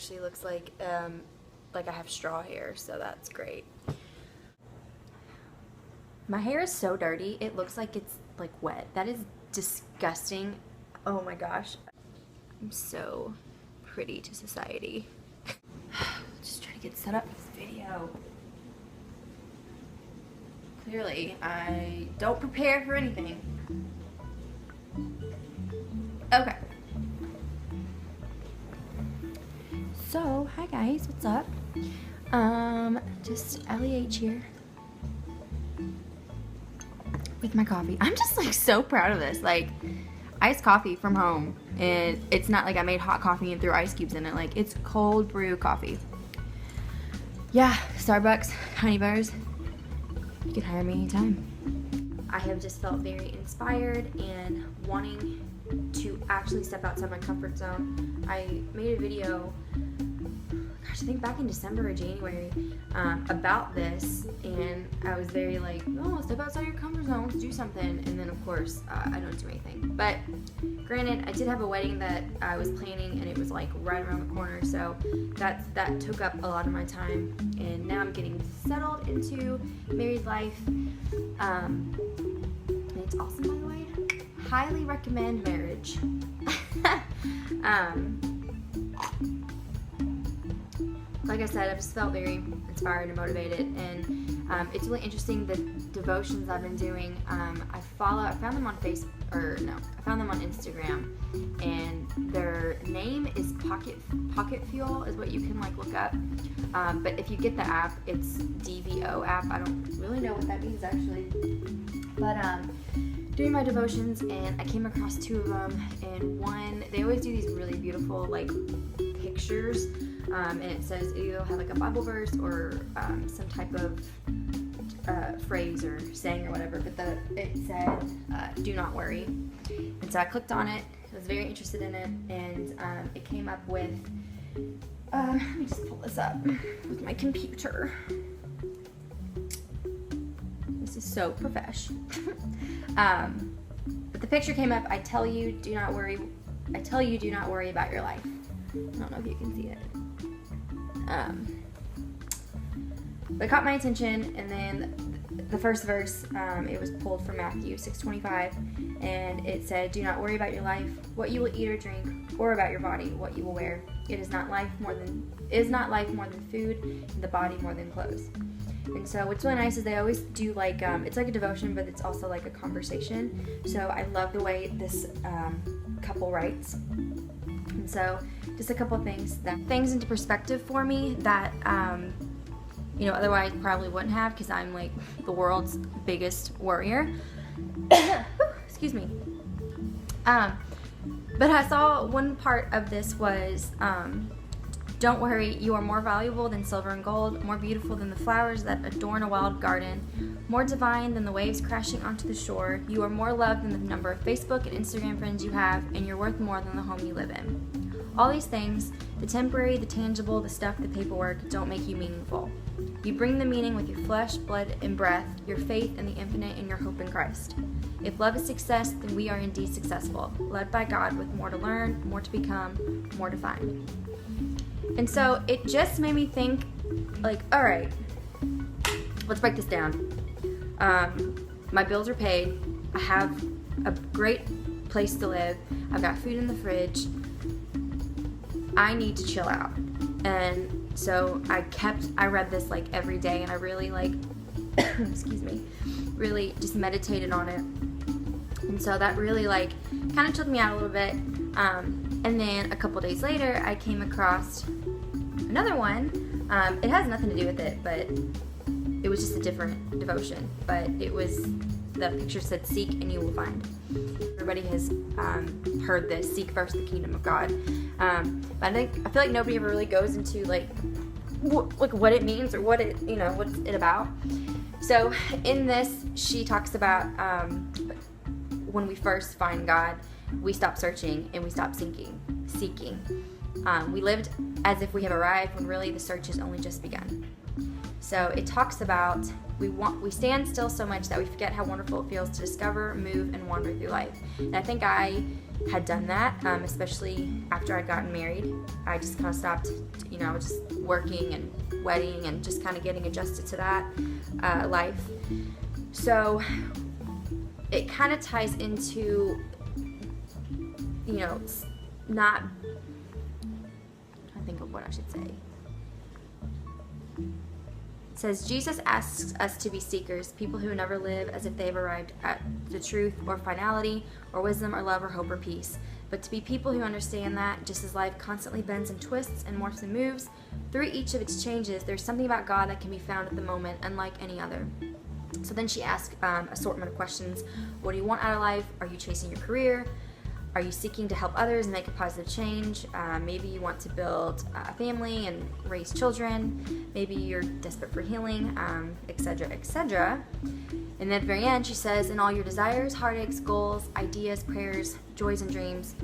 actually looks like I have straw hair, so that's great. My hair is so dirty, it looks like it's like wet. That is disgusting. Oh my gosh. I'm so pretty to society. Just trying to get set up for this video. Clearly, I don't prepare for anything. Okay. So, hi guys, what's up? Just AllieH here with my coffee. I'm just like so proud of this. Like, iced coffee from home, and it's not like I made hot coffee and threw ice cubes in it. Like, it's cold brew coffee. Yeah, Starbucks, honey bars. You can hire me anytime. I have just felt very inspired and wanting to actually step outside my comfort zone. I made a video, gosh, I think back in December or January, about this, and I was very like, oh, step outside your comfort zone, let's do something. And then of course, I don't do anything. But granted, I did have a wedding that I was planning, and it was like right around the corner, so that took up a lot of my time. And now I'm getting settled into married life. And it's awesome, by the way. Highly recommend marriage. Like I said, I've just felt very inspired and motivated, and it's really interesting the devotions I've been doing. I found them on I found them on Instagram, and their name is Pocket Fuel is what you can like look up. But if you get the app, it's DVO app. I don't really know what that means actually, but doing my devotions, and I came across two of them, and one, they always do these really beautiful like pictures. And it says either have like a Bible verse or some type of phrase or saying or whatever, but it said, do not worry. And so I clicked on it, I was very interested in it, and it came up with, let me just pull this up with my computer. This is so profesh. But the picture came up, I tell you do not worry about your life. I don't know if you can see it. But it caught my attention, and then the first verse, it was pulled from Matthew 6:25, and it said, do not worry about your life, what you will eat or drink, or about your body, what you will wear. Is not life more than food, and the body more than clothes. And so what's really nice is they always do like, it's like a devotion, but it's also like a conversation. So I love the way this couple writes. And so just a couple things into perspective for me that, otherwise probably wouldn't have, because I'm like the world's biggest worrier. Excuse me. But I saw one part of this was, don't worry, you are more valuable than silver and gold, more beautiful than the flowers that adorn a wild garden, more divine than the waves crashing onto the shore. You are more loved than the number of Facebook and Instagram friends you have, and you're worth more than the home you live in. All these things, the temporary, the tangible, the stuff, the paperwork, don't make you meaningful. You bring the meaning with your flesh, blood, and breath, your faith in the infinite, and your hope in Christ. If love is success, then we are indeed successful, led by God with more to learn, more to become, more to find. And so it just made me think, like, all right, let's break this down. My bills are paid. I have a great place to live. I've got food in the fridge. I need to chill out. And so I read this like every day, and I really like, excuse me, really just meditated on it. And so that really like kind of chilled me out a little bit. And then a couple days later, I came across another one. It has nothing to do with it, but it was just a different devotion. But it was, the picture said, seek and you will find. Everybody has heard this, seek first the kingdom of God. But I feel like nobody ever really goes into like what it means or what's it about. So in this, she talks about when we first find God, we stop searching and we stop seeking. We lived as if we have arrived when really the search has only just begun. So it talks about we stand still so much that we forget how wonderful it feels to discover, move, and wander through life. And I think I had done that, especially after I'd gotten married. I just kind of stopped, I was just working and wedding and just kind of getting adjusted to that life. So it kind of ties into, not, I think of what I should say. It says, Jesus asks us to be seekers, people who never live as if they have arrived at the truth or finality or wisdom or love or hope or peace, but to be people who understand that just as life constantly bends and twists and morphs and moves, through each of its changes, there's something about God that can be found at the moment, unlike any other. So then she asked assortment of questions. What do you want out of life? Are you chasing your career? Are you seeking to help others and make a positive change? Maybe you want to build a family and raise children. Maybe you're desperate for healing, etc., etc. And at the very end, she says, in all your desires, heartaches, goals, ideas, prayers, joys, and dreams,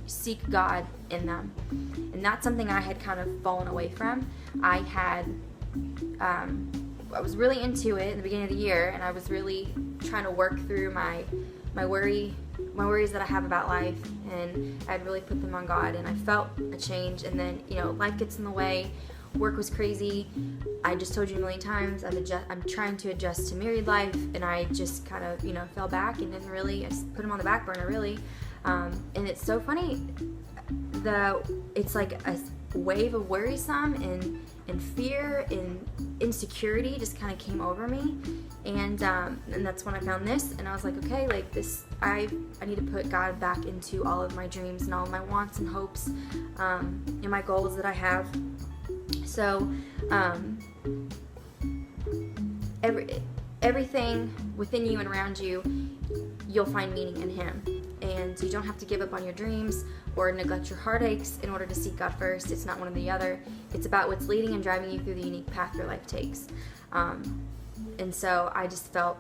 seek God in them. And that's something I had kind of fallen away from. I was really into it in the beginning of the year, and I was really trying to work through my worries that I have about life, and I'd really put them on God, and I felt a change. And then life gets in the way. Work was crazy. I just told you a million times I'm trying to adjust to married life, and I just kind of fell back and didn't really, I just put them on the back burner really. And it's so funny, it's like a wave of worrisome and fear and insecurity just kind of came over me, and that's when I found this, and I was like, okay, like this, I need to put God back into all of my dreams and all of my wants and hopes, and my goals that I have. So everything within you and around you, you'll find meaning in Him. And you don't have to give up on your dreams or neglect your heartaches in order to seek God first. It's not one or the other. It's about what's leading and driving you through the unique path your life takes. And so I just felt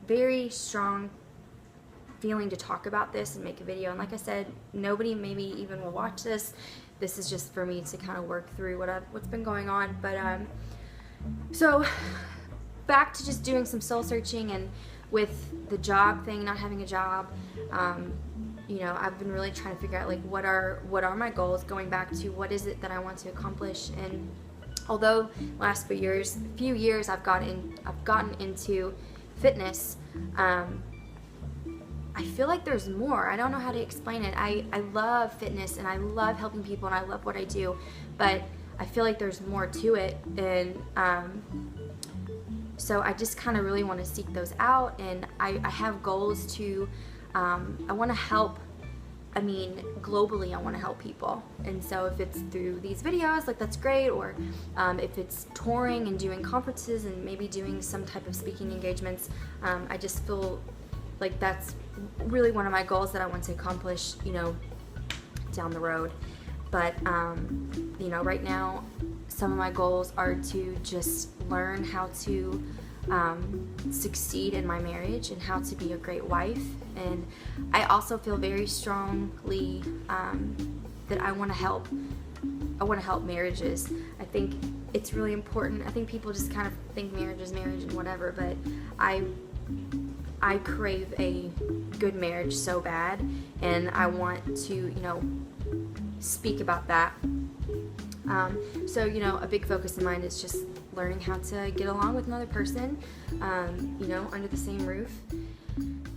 very strong feeling to talk about this and make a video. And like I said, nobody maybe even will watch this. This is just for me to kind of work through what's been going on. But so back to just doing some soul searching, and with the job thing, not having a job, I've been really trying to figure out like what are my goals, going back to what is it that I want to accomplish. And although last few years I've gotten into fitness, I feel like there's more. I don't know how to explain it. I love fitness and I love helping people and I love what I do, but I feel like there's more to it. And so I just kind of really want to seek those out, and I have goals to, I want to help, globally I want to help people. And so if it's through these videos, like that's great, or if it's touring and doing conferences and maybe doing some type of speaking engagements, I just feel like that's really one of my goals that I want to accomplish, down the road. But, right now, some of my goals are to just learn how to succeed in my marriage and how to be a great wife. And I also feel very strongly that I want to help marriages. I think it's really important. I think people just kind of think marriage is marriage and whatever, but I crave a good marriage so bad, and I want to, speak about that. So, a big focus of mine is just learning how to get along with another person, under the same roof.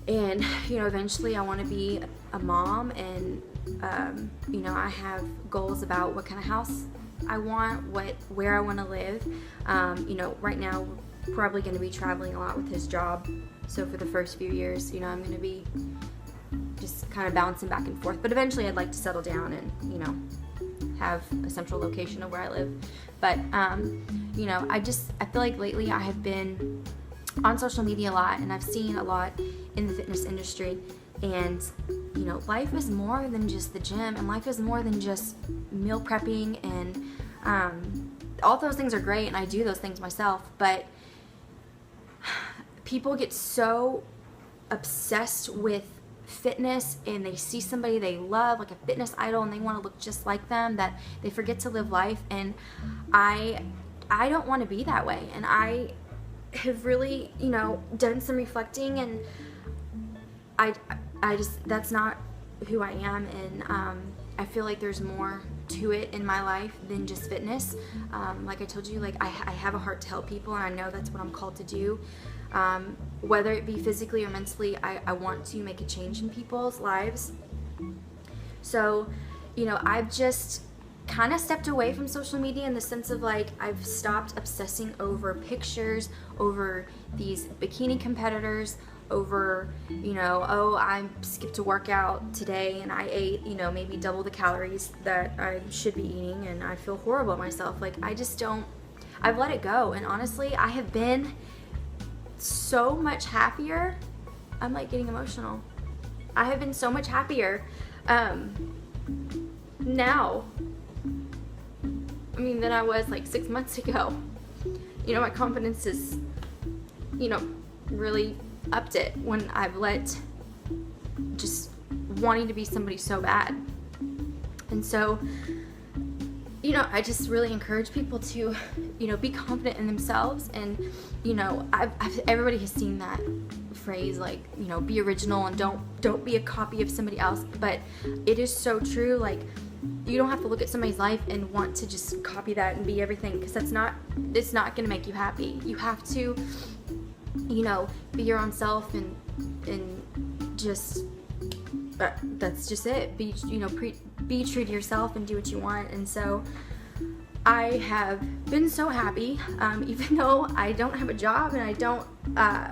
And, eventually I want to be a mom, and, I have goals about what kind of house I want, where I want to live. Right now we're probably going to be traveling a lot with his job. So for the first few years, I'm going to be just kind of bouncing back and forth. But eventually I'd like to settle down and, have a central location of where I live. But, I feel like lately I have been on social media a lot, and I've seen a lot in the fitness industry. And, life is more than just the gym, and life is more than just meal prepping, and all those things are great, and I do those things myself. But people get so obsessed with fitness and they see somebody they love, like a fitness idol, and they want to look just like them, that they forget to live life. And I don't want to be that way. And I have really, you know, done some reflecting, and I just, that's not who I am. And I feel like there's more to it in my life than just fitness. Like I told you, like I have a heart to help people, and I know that's what I'm called to do. Whether it be physically or mentally, I want to make a change in people's lives. So, you know, I've just kind of stepped away from social media in the sense of, like, I've stopped obsessing over pictures, over these bikini competitors, over, you know, oh, I skipped a workout today and I ate, you know, maybe double the calories that I should be eating, and I feel horrible at myself. Like, I just don't, I've let it go. And honestly, I have been so much happier. I'm like getting emotional. I have been so much happier now, I mean, than I was like 6 months ago. You know, my confidence is, you know, really upped it when I've let just wanting to be somebody so bad. And so, you know, I just really encourage people to, you know, be confident in themselves. And, you know, everybody has seen that phrase, like, you know, be original and don't be a copy of somebody else. But it is so true. Like, you don't have to look at somebody's life and want to just copy that and be everything, because it's not going to make you happy. You have to, you know, be your own self, and just that's just it. Be, you know, be true to yourself and do what you want. And so I have been so happy, even though I don't have a job, and I don't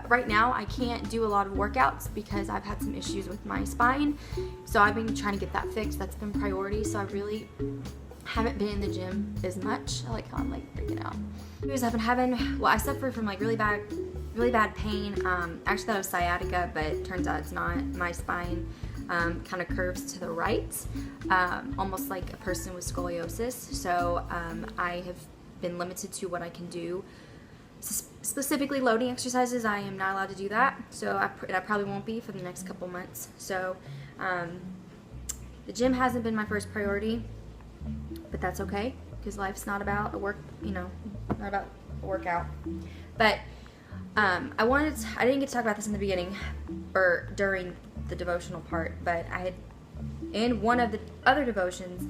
right now I can't do a lot of workouts because I've had some issues with my spine. So I've been trying to get that fixed. That's been priority. So I really haven't been in the gym as much. I like how I'm like freaking out. Anyways, I've been having, well, I suffered from like really bad pain. Actually thought it was sciatica, but it turns out it's not. My spine kind of curves to the right, almost like a person with scoliosis. So I have been limited to what I can do. Specifically loading exercises, I am not allowed to do that. So I probably won't be for the next couple months. So the gym hasn't been my first priority, but that's okay, because life's not about not about a workout. But I didn't get to talk about this in the beginning or during the devotional part, but I had, in one of the other devotions,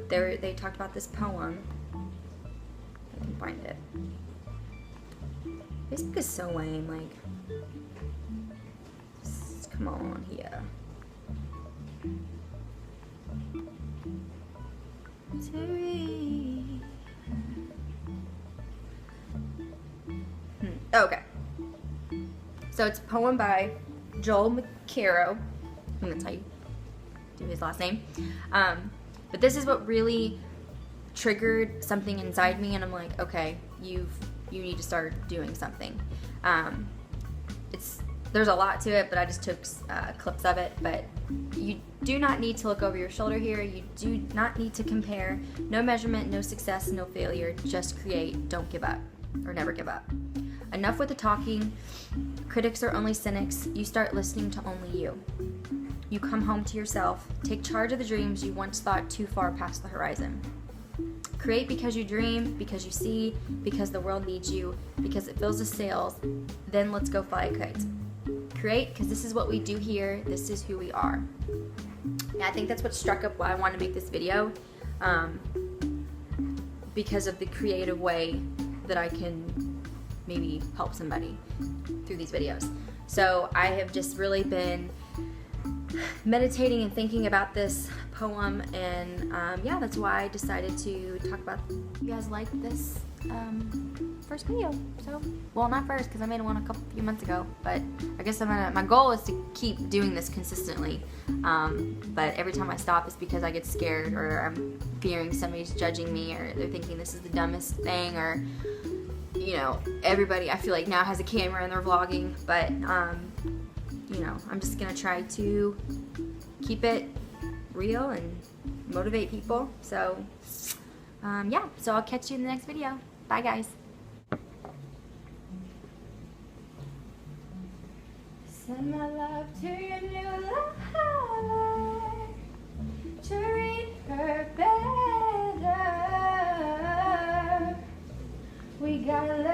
they talked about this poem. I can find it. Facebook is so lame, like, just come on here. Okay. So it's a poem by Joel McCarroll. I think that's how you do his last name. But this is what really triggered something inside me, and I'm like, okay, you need to start doing something. There's a lot to it, but I just took clips of it. But you do not need to look over your shoulder here. You do not need to compare. No measurement, no success, no failure. Just create. Don't give up, or never give up. Enough with the talking. Critics are only cynics. You start listening to only you. You come home to yourself. Take charge of the dreams you once thought too far past the horizon. Create because you dream, because you see, because the world needs you, because it fills the sails. Then let's go fly a kite. Create because this is what we do here. This is who we are. Yeah, I think that's what struck up why I wanted to make this video, because of the creative way that I can maybe help somebody through these videos. So I have just really been meditating and thinking about this poem, and yeah, that's why I decided to talk about it. You guys like this first video? So, well, not first, because I made one a few months ago, but I guess my goal is to keep doing this consistently. But every time I stop, it's because I get scared, or I'm fearing somebody's judging me, or they're thinking this is the dumbest thing, or, you know, everybody I feel like now has a camera and they're vlogging. But you know, I'm just gonna try to keep it real and motivate people. So yeah, so I'll catch you in the next video. Bye, guys. Send my love to your new life. Treat her better. We got love.